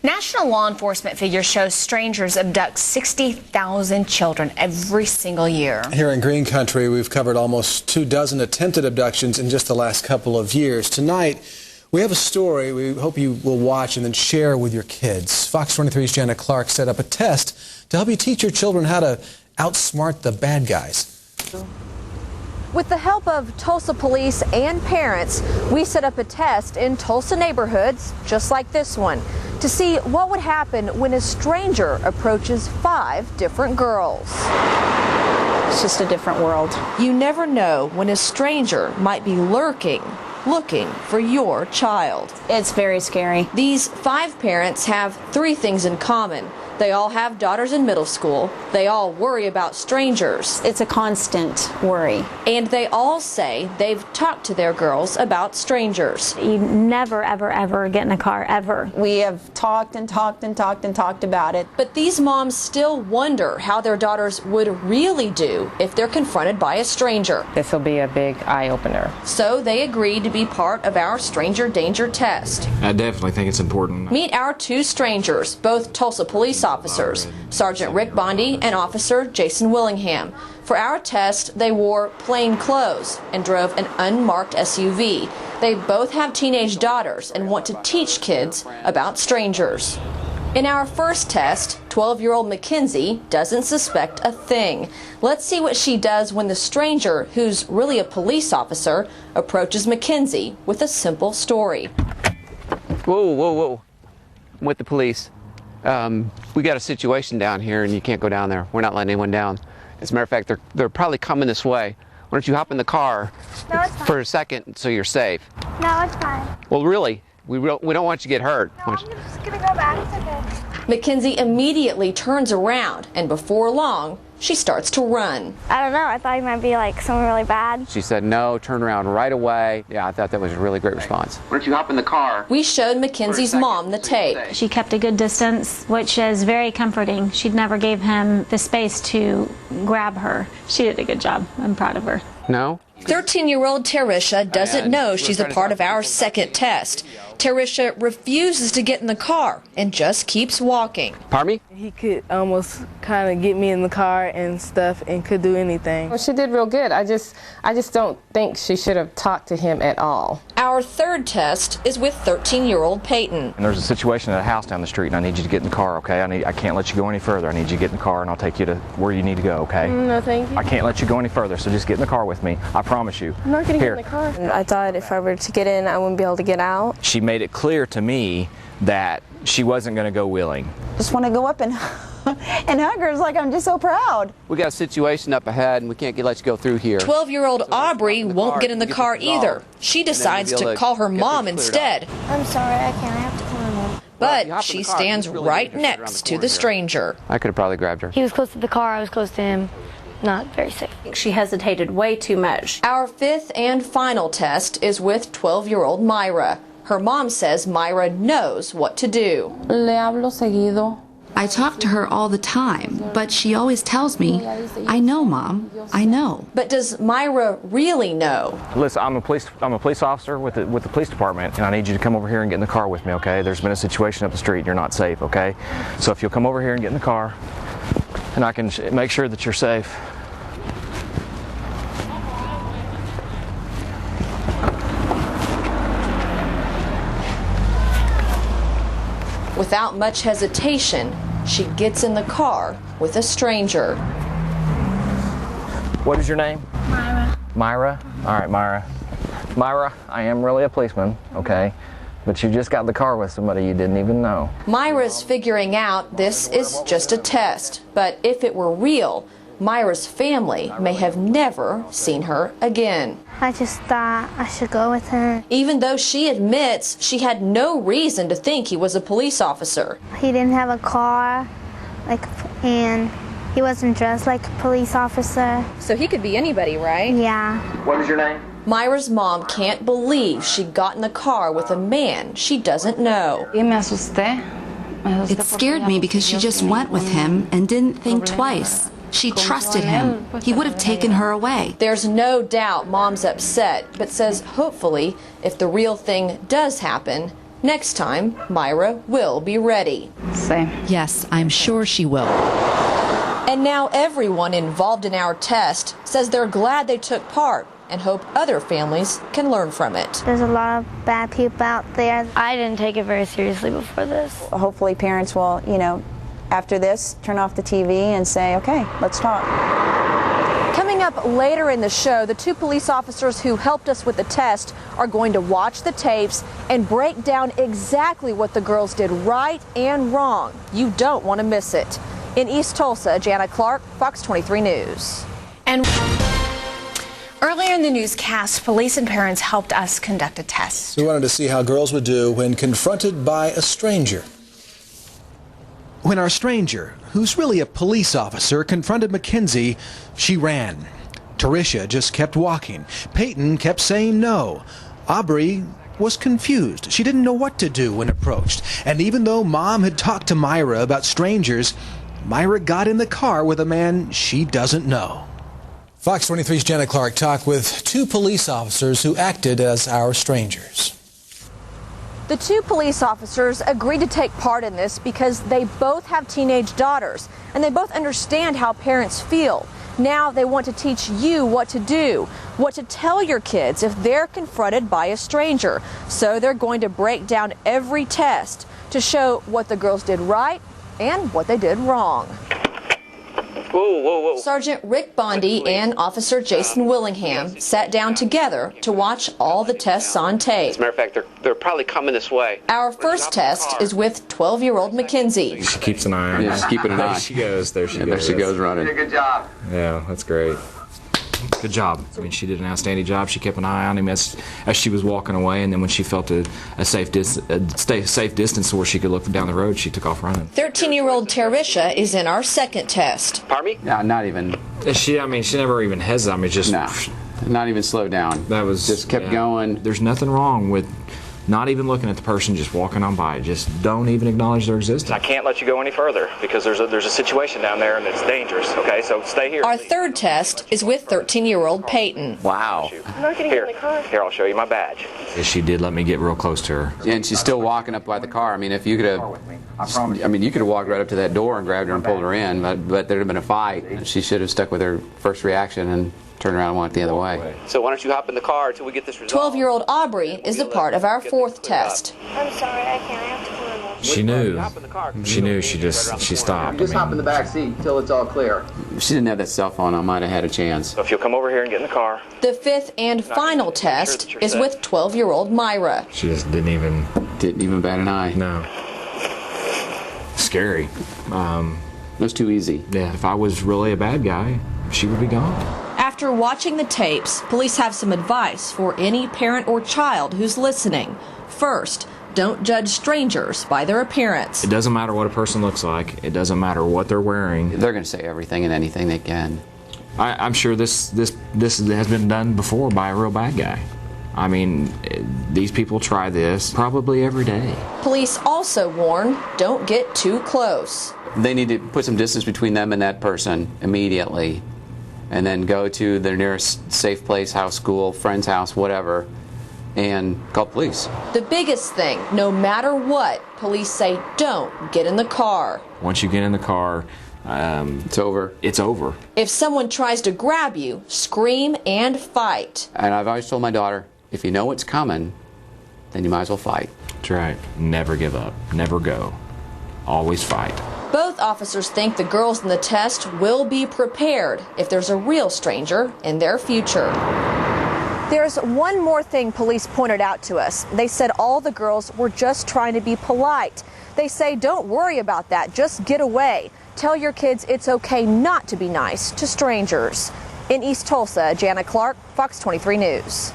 National law enforcement figures show strangers abduct 60,000 children every single year. Here in Green Country, we've covered almost 24 attempted abductions in just the last couple of years. Tonight, we have a story we hope you will watch and then share with your kids. Fox 23's Jana Clark set up a test to help you teach your children how to outsmart the bad guys. With the help of Tulsa police and parents, we set up a test in Tulsa neighborhoods, just like this one, to see what would happen when a stranger approaches 5 different girls. It's just a different world. You never know when a stranger might be lurking, looking for your child. It's very scary. These 5 parents have 3 things in common. They all have daughters in middle school. They all worry about strangers. It's a constant worry. And they all say they've talked to their girls about strangers. You never, ever, ever get in a car, ever. We have talked and talked and talked and talked about it. But these moms still wonder how their daughters would really do if they're confronted by a stranger. This will be a big eye-opener. So they agreed to be part of our stranger danger test. I definitely think it's important. Meet our 2 strangers, both Tulsa police officers, Sergeant Rick Bondi and Officer Jason Willingham. For our test, they wore plain clothes and drove an unmarked SUV. They both have teenage daughters and want to teach kids about strangers. In our first test, 12-year-old Mackenzie doesn't suspect a thing. Let's see what she does when the stranger, who's really a police officer, approaches Mackenzie with a simple story. Whoa, whoa, whoa. I'm with the police. We got a situation down here and you can't go down there. We're not letting anyone down. As a matter of fact, they're probably coming this way. Why don't you hop in the car for a second so you're safe? No, it's fine. Well, really, we don't want you to get hurt. No, I'm just gonna go back. It's okay. Mackenzie immediately turns around, and before long, she starts to run. I don't know. I thought it might be like someone really bad. She said, no, turn around right away. Yeah, I thought that was a really great response. Why don't you hop in the car? We showed Mackenzie's mom the tape. She kept a good distance, which is very comforting. She never gave him the space to grab her. She did a good job. I'm proud of her. No? 13-year-old Tarisha doesn't know she's a part of our second test. Tarisha refuses to get in the car and just keeps walking. Pardon me? He could almost kind of get me in the car and stuff and could do anything. Well, she did real good. I just don't think she should have talked to him at all. Our third test is with 13-year-old Peyton. And there's a situation at a house down the street and I need you to get in the car, okay? I can't let you go any further. I need you to get in the car and I'll take you to where you need to go, okay? No, thank you. I can't let you go any further, so just get in the car with me. I promise you. I'm not going to get Here. in the car. I thought if I were to get in, I wouldn't be able to get out. She made it clear to me that she wasn't going to go willing. Just want to go up and hug her. It's like I'm just so proud. We got a situation up ahead and we can't let you go through here. 12-year-old Aubrey won't get in the car either. She decides to call her mom instead. I'm sorry, I can't. I have to call my mom. But she stands right next to the stranger. I could have probably grabbed her. He was close to the car. I was close to him. Not very safe. She hesitated way too much. Our 5th and final test is with 12-year-old Myra. Her mom says Myra knows what to do. Le hablo seguido. I talk to her all the time, but she always tells me, I know, Mom, I know. But does Myra really know? Listen, I'm a police officer with the police department, and I need you to come over here and get in the car with me, okay? There's been a situation up the street and you're not safe, okay? So if you'll come over here and get in the car, and I can make sure that you're safe. Without much hesitation, she gets in the car with a stranger. What is your name? Myra. Myra? All right, Myra. Myra, I am really a policeman, okay? But you just got in the car with somebody you didn't even know. Myra's figuring out this is just a test, but if it were real, Myra's family may have never seen her again. I just thought I should go with her. Even though she admits she had no reason to think he was a police officer. He didn't have a car, and he wasn't dressed like a police officer. So he could be anybody, right? Yeah. What is your name? Myra's mom can't believe she got in the car with a man she doesn't know. It scared me because she just went with him and didn't think twice. She trusted him. He would have taken her away. There's no doubt Mom's upset, but says hopefully if the real thing does happen, Next time, Myra will be ready. Yes, I'm sure she will. And now everyone involved in our test says they're glad they took part and hope other families can learn from it. There's a lot of bad people out there. I didn't take it very seriously before this. Hopefully parents will, after this, turn off the TV and say, okay, let's talk. Coming up later in the show, the 2 police officers who helped us with the test are going to watch the tapes and break down exactly what the girls did right and wrong. You don't want to miss it. In East Tulsa, Jana Clark, Fox 23 News. And earlier in the newscast, police and parents helped us conduct a test. We wanted to see how girls would do when confronted by a stranger. When our stranger, who's really a police officer, confronted Mackenzie, she ran. Tarisha just kept walking. Peyton kept saying no. Aubrey was confused. She didn't know what to do when approached. And even though Mom had talked to Myra about strangers, Myra got in the car with a man she doesn't know. Fox 23's Jana Clark talked with 2 police officers who acted as our strangers. The 2 police officers agreed to take part in this because they both have teenage daughters and they both understand how parents feel. Now they want to teach you what to do, what to tell your kids if they're confronted by a stranger. So they're going to break down every test to show what the girls did right and what they did wrong. Whoa, whoa, whoa. Sergeant Rick Bondi and Officer Jason Willingham sat down together to watch all the tests on tape. As a matter of fact, they're probably coming this way. Our first test is with 12-year-old Mackenzie. She keeps an eye on Yeah, she's keeping an eye. There she goes. There she goes. There she goes running. Good job. Yeah, that's great. Good job. I mean, she did an outstanding job. She kept an eye on him as she was walking away, and then when she felt a safe distance where she could look down the road, she took off running. 13-year-old Tarisha is in our second test. Pardon me? No, not even. She never even hesitated. I mean, just not even slowed down. That was just kept going. There's nothing wrong with not even looking at the person, just walking on by. Just don't even acknowledge their existence. I can't let you go any further because there's a situation down there and it's dangerous. Okay, so stay here. Our third test is with 13-year-old Peyton. Wow. I'm not getting in the car. Here, I'll show you my badge. She did let me get real close to her. And she's still walking up by the car. I mean, if you could have, you could have walked right up to that door and grabbed her and pulled her in, but there'd have been a fight. She should have stuck with her first reaction and turned around and walked the other way. So why don't you hop in the car until we get this resolved? 12-year-old Aubrey is a part of our fourth test. I'm sorry, I can't. I have to come in. She knew. She knew. She stopped. Just hop in the back seat until it's all clear. If she didn't have that cell phone, I might have had a chance. So if you'll come over here and get in the car. The fifth and final test is with 12-year-old Myra. She just didn't even bat an eye. No. Scary. It was too easy. Yeah, if I was really a bad guy, she would be gone. After watching the tapes, police have some advice for any parent or child who's listening. First, don't judge strangers by their appearance. It doesn't matter what a person looks like. It doesn't matter what they're wearing. They're going to say everything and anything they can. I'm sure this has been done before by a real bad guy. I mean, these people try this probably every day. Police also warn, don't get too close. They need to put some distance between them and that person immediately, and then go to their nearest safe place, house, school, friend's house, whatever, and call police. The biggest thing, no matter what, police say don't get in the car. Once you get in the car, it's over. It's over. If someone tries to grab you, scream and fight. And I've always told my daughter, if you know what's coming, then you might as well fight. That's right. Never give up. Never go. Always fight. Both officers think the girls in the test will be prepared if there's a real stranger in their future. There's one more thing police pointed out to us. They said all the girls were just trying to be polite. They say don't worry about that, just get away. Tell your kids it's okay not to be nice to strangers. In East Tulsa, Jana Clark, Fox 23 News.